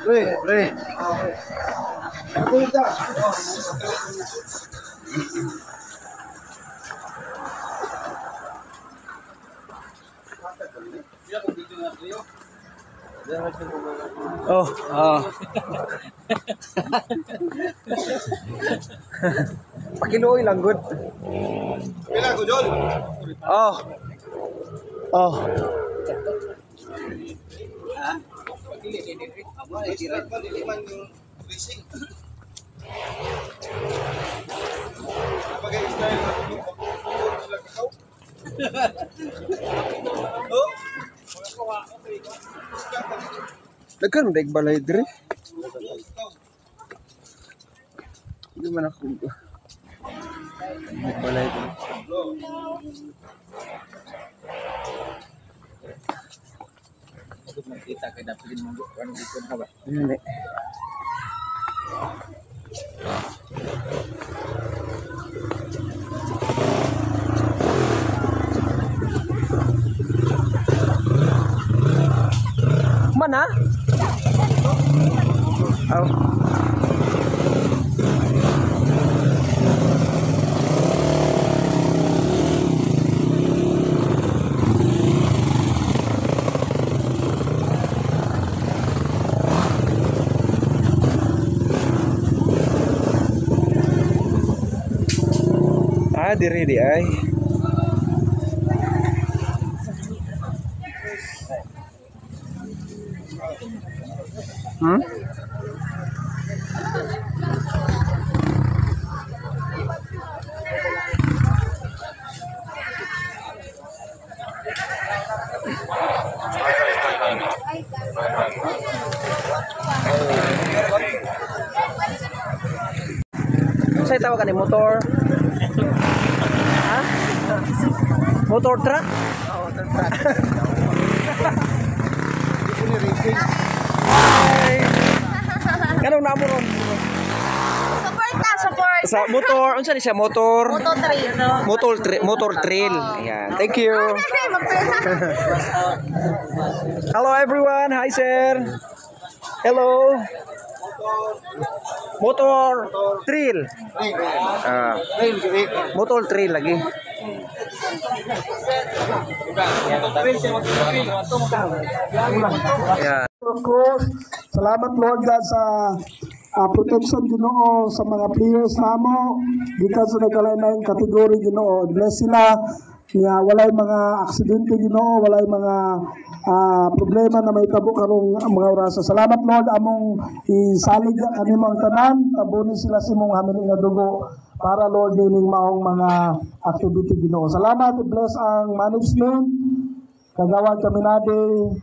Pre. Pakiluoy lang good. Pila ko Jol. Daghan daig balay dire. Di man ako. Balay dire. Kita kay dapat mo ano dito na ba? Hindi. Mana? Oh. Diri di ay. Saya tahu kan motor. Motor truck? Oo, motor truck. Ini racing. Ay! Kanong namo ron? Support. Sa motor, unsa ni siya motor? Motor trail. Ayan. Thank you. Hello everyone. Hi sir. Hello. Motor trail. Motor trail lagi. Yeah. Salamat Lord God sa protection Ginoo sa mga players namo gikan sa nagkalain-laing kategory Ginoo. Bless sila nga walay mga aksidente Ginoo, walay mga problema na may tabo karong mga oras. Salamat Lord among isalig kanimo ang tanan, tabunin sila sa imong hamili nga dugo para Lord dining maong mga activity Ginoo. Salamat, bless ang management. Kagawad kami nade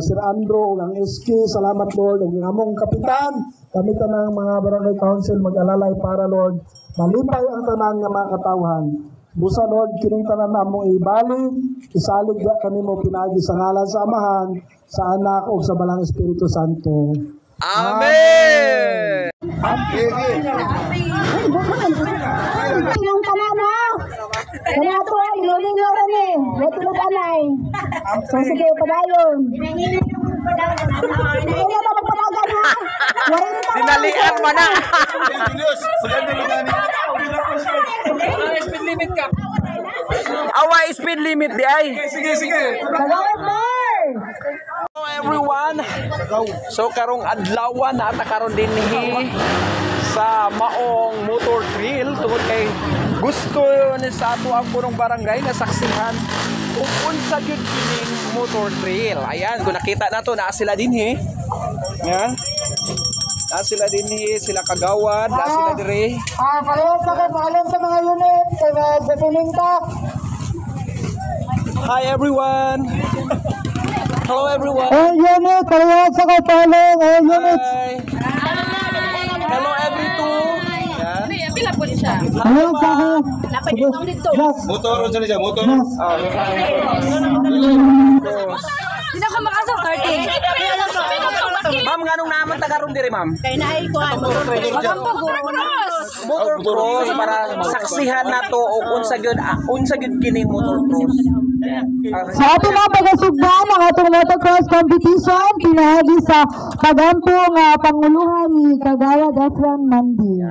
Sir Andrew ug ang SK, salamat Lord ug ang among kapitan, kami tanang mga barangay council mag-alalay para Lord malipay ang tanan nga mga katawhan. Busa Lord kining tanan among ibalik, isalig kanimo pinaagi sa ngalan sa Amahan, sa Anak ug sa Balang Espiritu Santo. Amen. Yung kanana. Kaya to, inuling nga rin eh. May tulog anay. So sige, padayon. Hindi na magpadagan ha. Dinalian mo na. Speed limit ka. Awa speed limit di ay. Sige. Kagawad more. Hello everyone. So karong adlawan na karon dinhi sa maong motor trail tungod kay gusto ni sa ato ang punong barangay na saksihan kung unsa gyud kining motor trail. Ayan, kung nakita nato naa sila dinhi. Yan. Naa sila dinhi, sila kagawad, naa sila dire. Paalam sa mga unit, kaya gapiling ka. Hi everyone. Hello everyone. Unit, kaya sa kapalang, unit. Hi. Hello every two. Yan. Pila po siya. Hello, saka. Dapat yung dito. Motor unsa ni siya? Motor. Hindi ako makasok 30. Ma'am, nganong naman tagaron dire, ma'am? Kaya na ay kuhan. Motor cross para saksihan nato og unsa gyud kining motor cross. Sa ating mga pagasugban, ang atong motocross competition, pinahagi sa pagampong Panguluhan ni Kagawad Efron Mandi.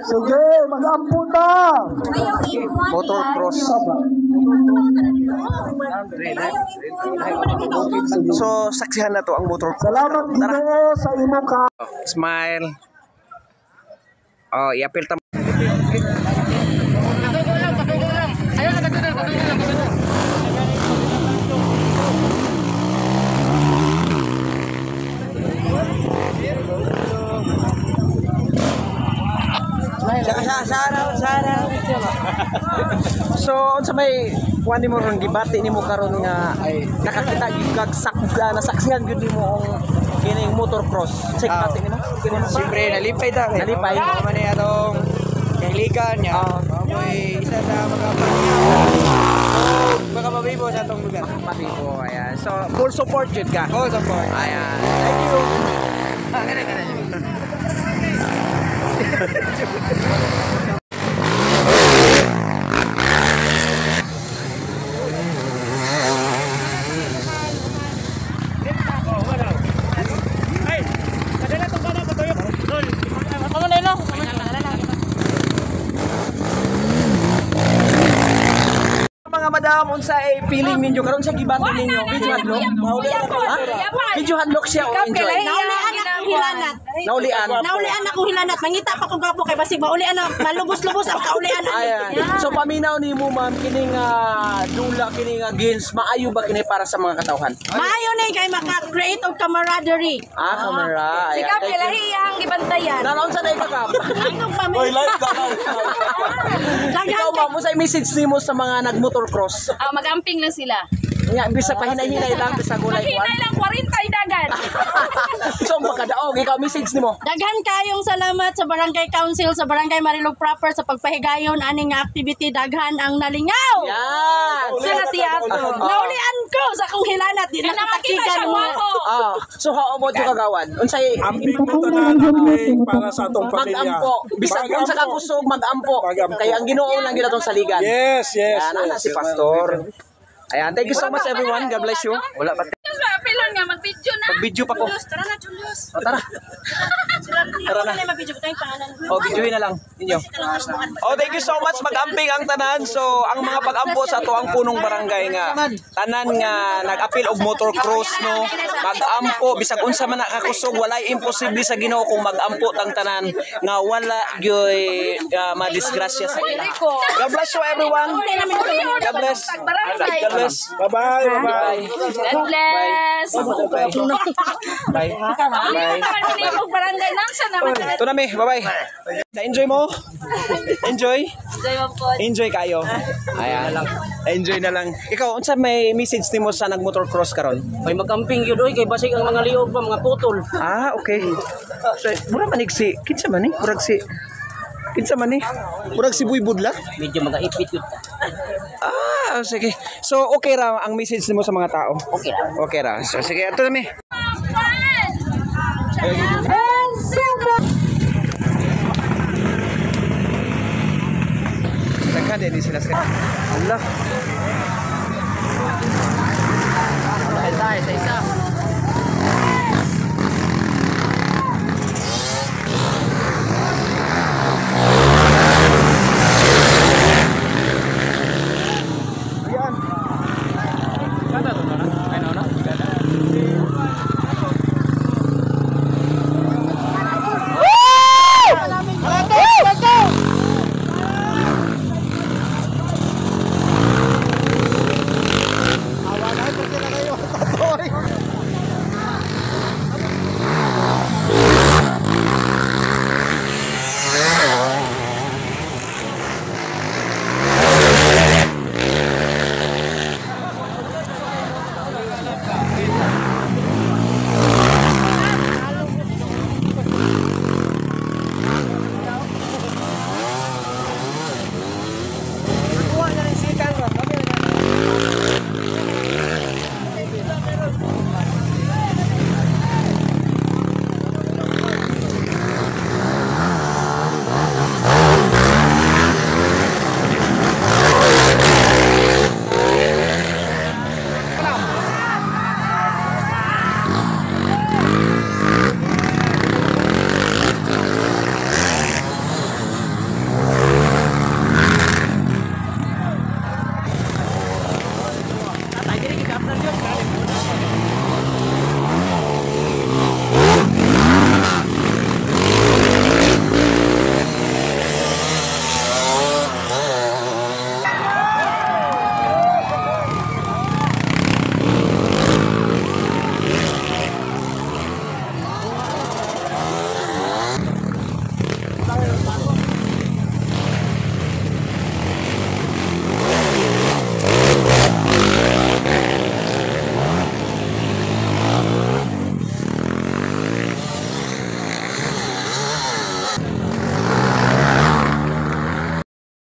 Sige, mag-ampo na. Motocross. So, saksihan na to ang motocross. Salamat Ginoo sa imong ka. Smile. Oh, i-appeal tam. So, sa may kuan nimo ron gibati nimo karon nga ay nakakita gyud nasaksihan gyud nimo ang kining motocross. Check bati nimo. Siyempre, nalipay ta. Nalipay. Ano man atong kahilikan niya. Amoy isa sa mga mabibo sa atong lugar. Mabibo, ayan. So, full support jud ka. Oh, support. Ayan. Thank you. Mga madam, unsa ay feeling ninyo karon sa gibati ninyo? Video hadlock? Ha? Video hadlock siya o enjoy? Naulian akong hilanat. Naulian. Naulian akong hilanat. Mangita pa ko gapo kay basig maulian na malubos-lubos ang kaulian. Ayan. So paminaw nimo ma'am kining dula kining games maayo ba kini para sa mga katawhan? Maayo na kay maka-create og camaraderie. Camera. Ayan. Sikap ilahi ang gibantayan. Nanon sa day ka kam? Ang pamilya. Ikaw ma'am, unsa message nimo sa mga nagmotorcross? Mag-amping lang sila. Nya bisa pahinay-hinay lang bisa gulay kuan. Mahinay lang 40 dagan. So makadaog ikaw message nimo. Daghan kayong salamat sa Barangay Council, sa Barangay Marilog proper sa pagpahigayon aning nga activity. Daghan ang nalingaw. Yan. Sila siya ato. Naulian ko sa akong hilanat. Di nakatakigan mo. So how about yung kagawan? Unsay Amping mo tanan, amping para sa atong pamilya. mag-ampo. Bisag kung sa kakusog mag-ampo. Kaya ang Ginoo lang gid atong saligan. Yes, yes. Ayan, ana si Pastor. Ayan, thank you so much everyone. God bless you. Wala pa. Pilon nga mag-video na. Mag-video pa ko. Tara na, Julius. O, tara. Tara na. Mag-video ko tayong pangalan. O, videohin na lang ninyo. Oh, thank you so much. Mag-amping ang tanan. So, ang mga pag-ampo sa to ang punong barangay nga tanan nga nag-apil og motocross no. Mag-ampo bisag unsa man nakakusog walay imposible sa Ginoo kung mag-ampo tang tanan nga wala gyoy madisgrasya sa ila. God bless you everyone. God bless. God bless. Bye-bye, bye-bye. God bless. Bye. Bye. Bye. Barangay lang sa naman. Ito na mi. Bye-bye. Na-enjoy mo? Enjoy? Enjoy kayo. Ayan. Enjoy na lang. Ikaw, unsa may message nimo sa nag-motocross karon? May mag-camping yun oy kay basig ang mga liog pa mga putol. Okay. So, mura manig si, kinsa man ni? Murag si, kinsa man ni? Murag si Buy Budla? Medyo mag-aipit yun. Sige. So, okay ra ang message nimo sa mga tao? Okay ra. Okay ra. So, sige, ito na mi. Daghan din sila sa. Allah. Tayo sa isa. after yun,